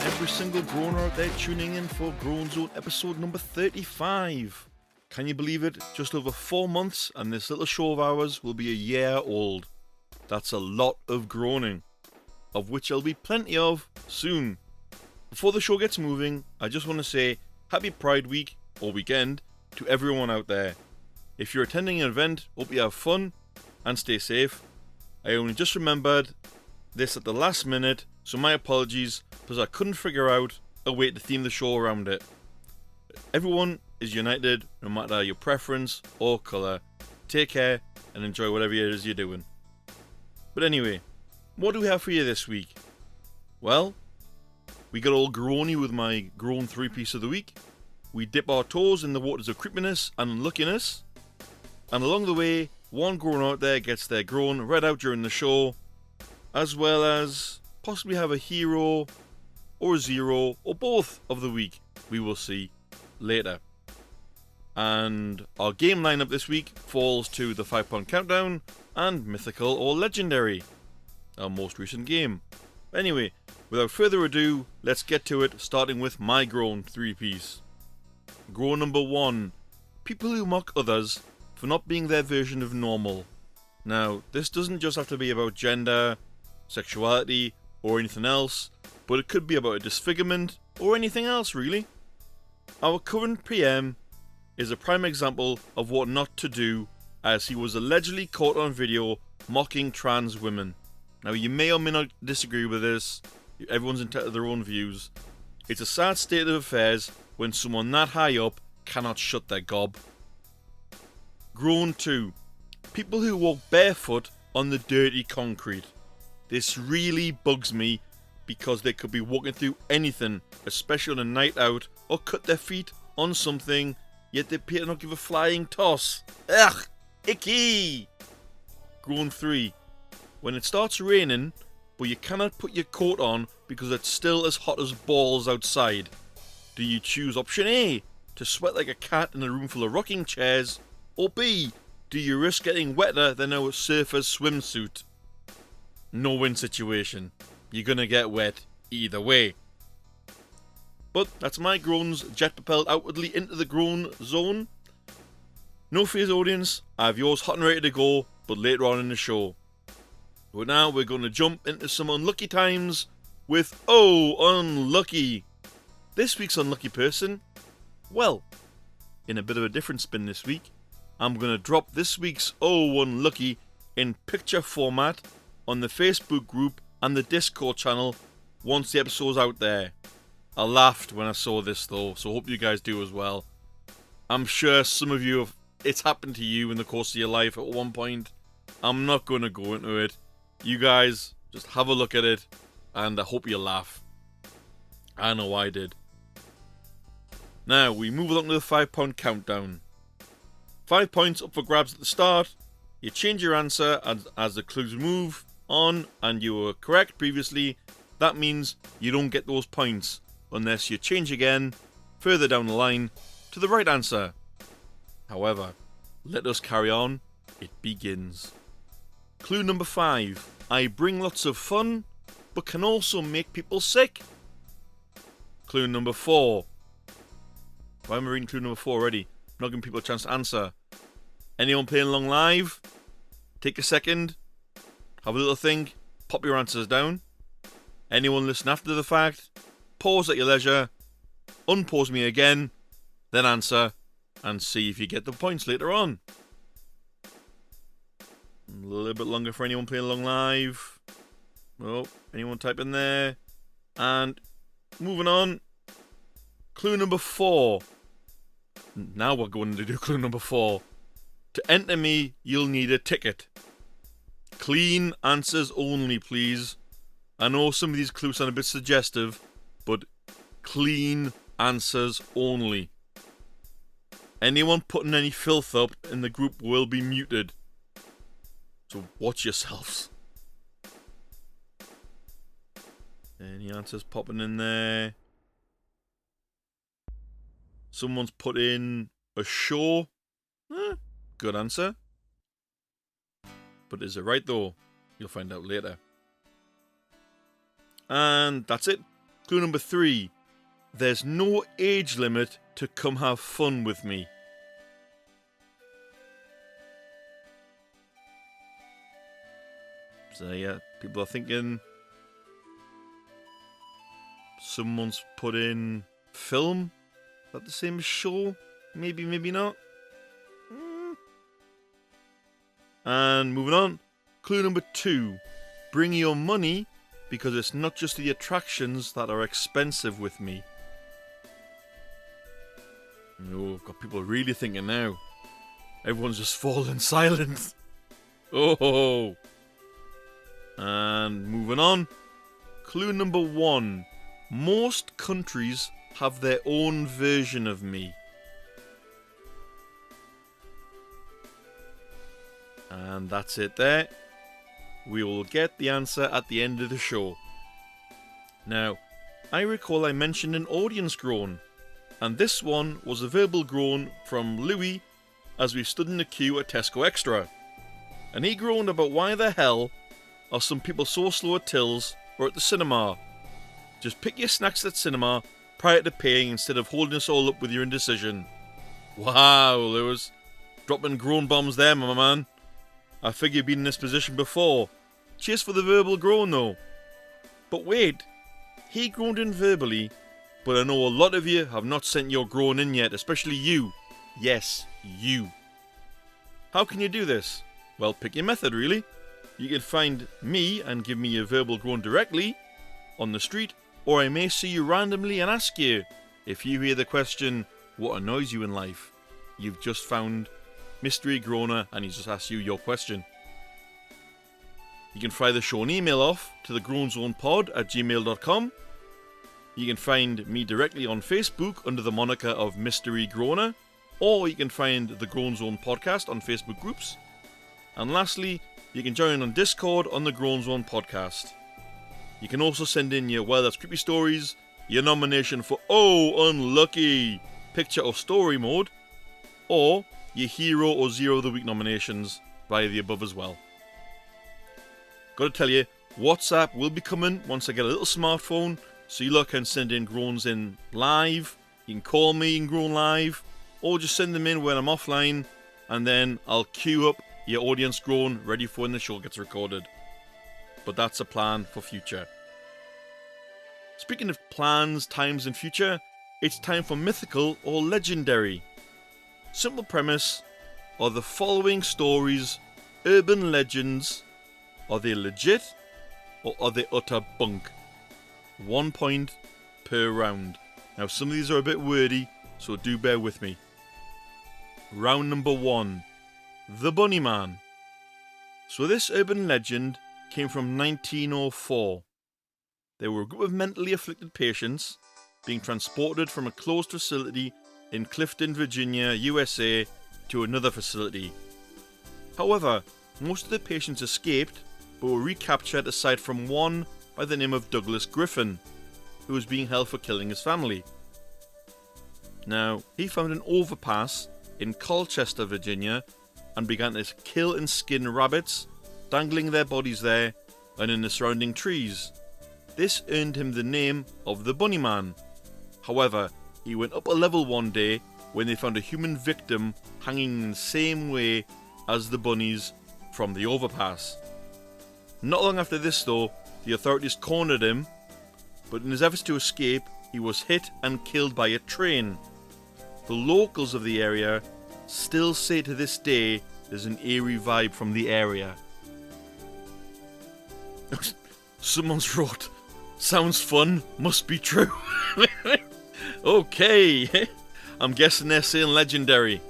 every single groaner out there tuning in for Groan Zone episode number 35. Can you believe it? Just over 4 months and this little show of ours will be a year old. That's a lot of groaning, of which there'll be plenty of soon. Before the show gets moving, I just want to say happy Pride Week or weekend to everyone out there. If you're attending an event, hope you have fun and stay safe. I only just remembered this at the last minute, so my apologies, because I couldn't figure out a way to theme the show around it. Everyone is united, no matter your preference or colour. Take care and enjoy whatever it is you're doing. But anyway, what do we have for you this week? Well, we got all groany with my Groan 3-piece of the week. We dip our toes in the waters of creepiness and unluckiness. And along the way, one groan out there gets their groan read out during the show, as well as possibly have a hero or a zero or both of the week. We will see later. And our game lineup this week falls to the 5-pound countdown and mythical or legendary, our most recent game. Anyway, without further ado, let's get to it, starting with my Groan 3-piece. Groan number 1. People who mock others for not being their version of normal. Now, this doesn't just have to be about gender, sexuality, or anything else, but it could be about a disfigurement or anything else really. Our current PM is a prime example of what not to do, as he was allegedly caught on video mocking trans women. Now, you may or may not disagree with this, everyone's entitled to their own views. It's a sad state of affairs when someone that high up cannot shut their gob. Groan 2. People who walk barefoot on the dirty concrete. This really bugs me because they could be walking through anything, especially on a night out, or cut their feet on something, yet they appear to not give a flying toss. Ugh! Icky! Groan 3. When it starts raining, but you cannot put your coat on because it's still as hot as balls outside. Do you choose option A, to sweat like a cat in a room full of rocking chairs, or B, do you risk getting wetter than a surfer's swimsuit? No-win situation. You're gonna get wet either way. But that's my groans jet-propelled outwardly into the groan zone. No fears, audience, I have yours hot and ready to go, but later on in the show. But now we're going to jump into some unlucky times with Ohhh Unlucky. This week's unlucky person, well, in a bit of a different spin this week, I'm going to drop this week's Ohhh Unlucky in picture format on the Facebook group and the Discord channel once the episode's out there. I laughed when I saw this though, so hope you guys do as well. I'm sure some of you it's happened to you in the course of your life at one point. I'm not going to go into it. You guys just have a look at it and I hope you laugh. I know I did. Now we move along to the 5-pound countdown. 5 points up for grabs at the start. You change your answer as the clues move on and you were correct previously. That means you don't get those points unless you change again further down the line to the right answer. However, let us carry on. It begins. Clue number 5. I bring lots of fun, but can also make people sick. Clue number 4. Why am I reading clue number 4 already? I'm not giving people a chance to answer. Anyone playing along live? Take a second. Have a little think. Pop your answers down. Anyone listen after the fact? Pause at your leisure. Unpause me again. Then answer. And see if you get the points later on. A little bit longer for anyone playing along live. Oh, anyone type in there? And moving on. Clue number 4. Now we're going to do clue number 4. To enter me, you'll need a ticket. Clean answers only, please. I know some of these clues sound a bit suggestive, but clean answers only. Anyone putting any filth up in the group will be muted. So watch yourselves. Any answers popping in there? Someone's put in a show. Good answer. But is it right though? You'll find out later. And that's it. Clue number 3. There's no age limit to come have fun with me. So yeah, people are thinking someone's put in film. Is that the same as show? Maybe, maybe not. And moving on. Clue number 2. Bring your money because it's not just the attractions that are expensive with me. Oh, I've got people really thinking now. Everyone's just fallen silent. Oh. And moving on. Clue number 1. Most countries have their own version of me. And that's it there. We will get the answer at the end of the show. Now, I recall I mentioned an audience groan, and this one was a verbal groan from Louis as we stood in the queue at Tesco Extra. And he groaned about why the hell are some people so slow at tills or at the cinema. Just pick your snacks at cinema prior to paying instead of holding us all up with your indecision. Wow, Lewis. Dropping groan bombs there, my man. I figure you've been in this position before. Cheers for the verbal groan though. But wait, he groaned in verbally, but I know a lot of you have not sent your groan in yet, especially you. Yes, you. How can you do this? Well, pick your method really. You can find me and give me a verbal groan directly on the street, or I may see you randomly and ask you. If you hear the question, what annoys you in life? You've just found Mystery Groaner and he's just asked you your question. You can fire the show an email off to the groanzonepod@gmail.com. You can find me directly on Facebook under the moniker of Mystery Groaner, or you can find the Groan Zone podcast on Facebook groups. And lastly, you can join on Discord on the Groan Zone podcast. You can also send in your Well That's Creepy stories, your nomination for Ohhh Unlucky picture or story mode, or your hero or zero of the week nominations via the above as well. Gotta tell you, WhatsApp will be coming once I get a little smartphone, so you lot can send in groans in live. You can call me and groan live, or just send them in when I'm offline, and then I'll queue up your audience groan ready for when the show gets recorded. But that's a plan for future. Speaking of plans, times and future, it's time for mythical or legendary. Simple premise, are the following stories urban legends? Are they legit or are they utter bunk? 1 point per round. Now some of these are a bit wordy, so do bear with me. Round number 1. The Bunny Man. So this urban legend came from 1904. There were a group of mentally afflicted patients being transported from a closed facility in Clifton, Virginia, USA to another facility. However, most of the patients escaped but were recaptured aside from one by the name of Douglas Griffin, who was being held for killing his family. Now, he found an overpass in Colchester, Virginia, and began to kill and skin rabbits, dangling their bodies there and in the surrounding trees. This earned him the name of the Bunny Man. However, he went up a level one day when they found a human victim hanging in the same way as the bunnies from the overpass. Not long after this though, the authorities cornered him, but in his efforts to escape, he was hit and killed by a train. The locals of the area still say to this day there's an eerie vibe from the area. Someone's wrote, sounds fun, must be true. Okay, I'm guessing they're saying legendary.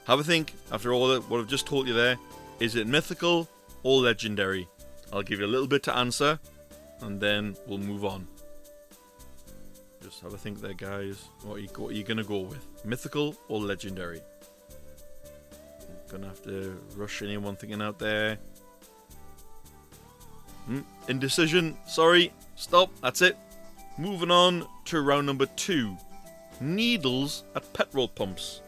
Have a think after all that what I've just told you there. Is it mythical or legendary? I'll give you a little bit to answer and then we'll move on. Just have a think there, guys. What are you going to go with? Mythical or legendary? Gonna have to rush anyone thinking out there. Indecision. Sorry. Stop. That's it. Moving on to round number 2. Needles at petrol pumps.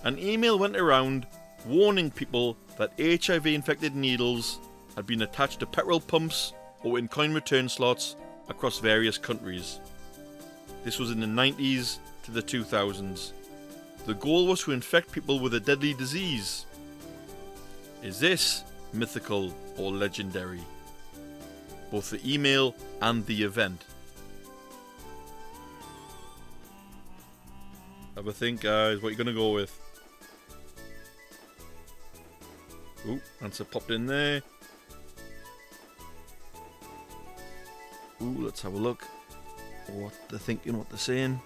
An email went around warning people that HIV-infected needles had been attached to petrol pumps or in coin return slots across various countries. This was in the 90s to the 2000s. The goal was to infect people with a deadly disease. Is this mythical or legendary? Both the email and the event. Have a think, guys. What are you going to go with? Ooh, answer popped in there. Ooh, let's have a look. What they're thinking, what they're saying.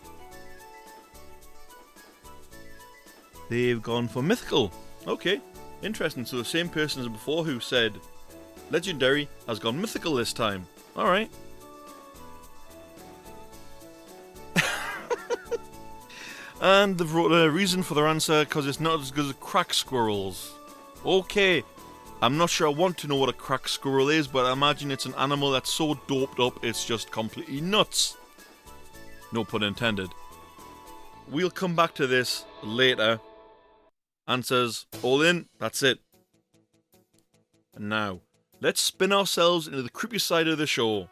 They've gone for mythical. Okay, interesting. So the same person as before who said legendary has gone mythical this time. Alright. And they've wrote a reason for their answer because it's not as good as crack squirrels. Okay, I'm not sure I want to know what a crack squirrel is, but I imagine it's an animal that's so doped up it's just completely nuts. No pun intended. We'll come back to this later. Answers all in, that's it. And now, let's spin ourselves into the creepy side of the show.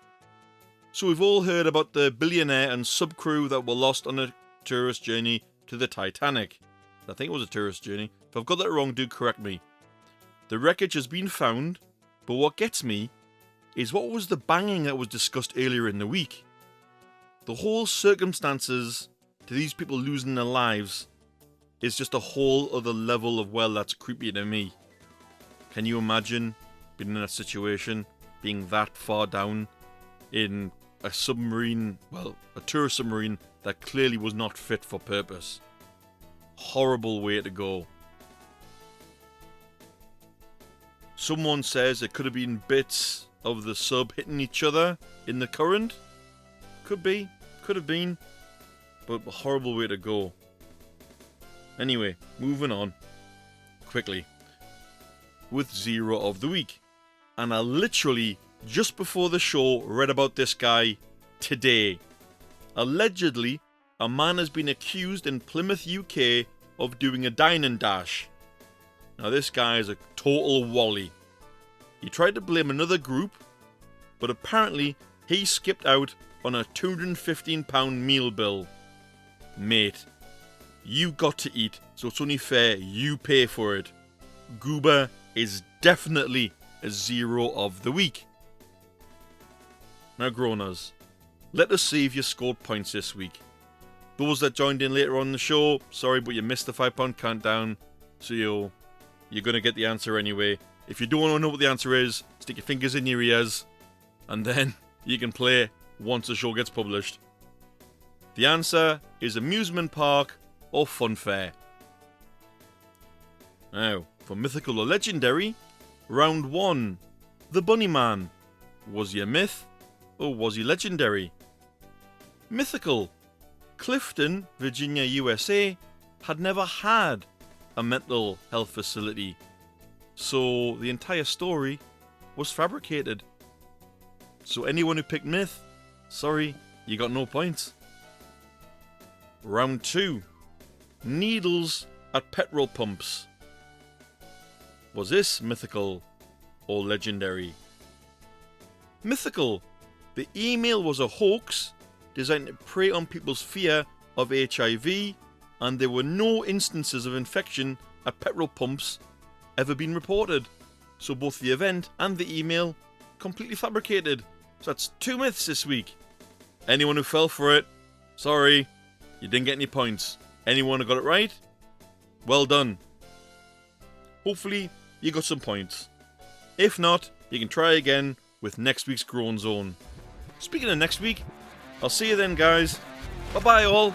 So we've all heard about the billionaire and subcrew that were lost on a tourist journey to the Titanic. I think it was a tourist journey. If I've got that wrong, do correct me. The wreckage has been found, but what gets me is what was the banging that was discussed earlier in the week? The whole circumstances to these people losing their lives is just a whole other level of, well, that's creepy to me. Can you imagine being in a situation, being that far down in a submarine, well, a tourist submarine that clearly was not fit for purpose? Horrible way to go. Someone says it could have been bits of the sub hitting each other in the current. Could be, could have been, but a horrible way to go. Anyway, moving on quickly with Zero of the Week. And I literally, just before the show, read about this guy today. Allegedly, a man has been accused in Plymouth, UK of doing a dine and dash. Now this guy is a total wally. He tried to blame another group, but apparently he skipped out on a £215 meal bill. Mate, you got to eat, so it's only fair you pay for it. Goober is definitely a Zero of the Week. Now Groaners, let us see if you scored points this week. Those that joined in later on in the show, sorry but you missed the £5 countdown, so you're going to get the answer anyway. If you don't want to know what the answer is, stick your fingers in your ears, and then you can play once the show gets published. The answer is amusement park or fun fair. Now, for mythical or legendary, round 1. The Bunny Man. Was he a myth or was he legendary? Mythical. Clifton, Virginia, USA had never had a mental health facility, so the entire story was fabricated. So anyone who picked myth, sorry, you got no points. Round 2. Needles at petrol pumps. Was this mythical or legendary? Mythical. The email was a hoax designed to prey on people's fear of HIV, and there were no instances of infection at petrol pumps ever been reported. So both the event and the email completely fabricated. So that's 2 myths this week. Anyone who fell for it, sorry, you didn't get any points. Anyone who got it right, well done. Hopefully you got some points. If not, you can try again with next week's Groan Zone. Speaking of next week, I'll see you then, guys. Bye bye all.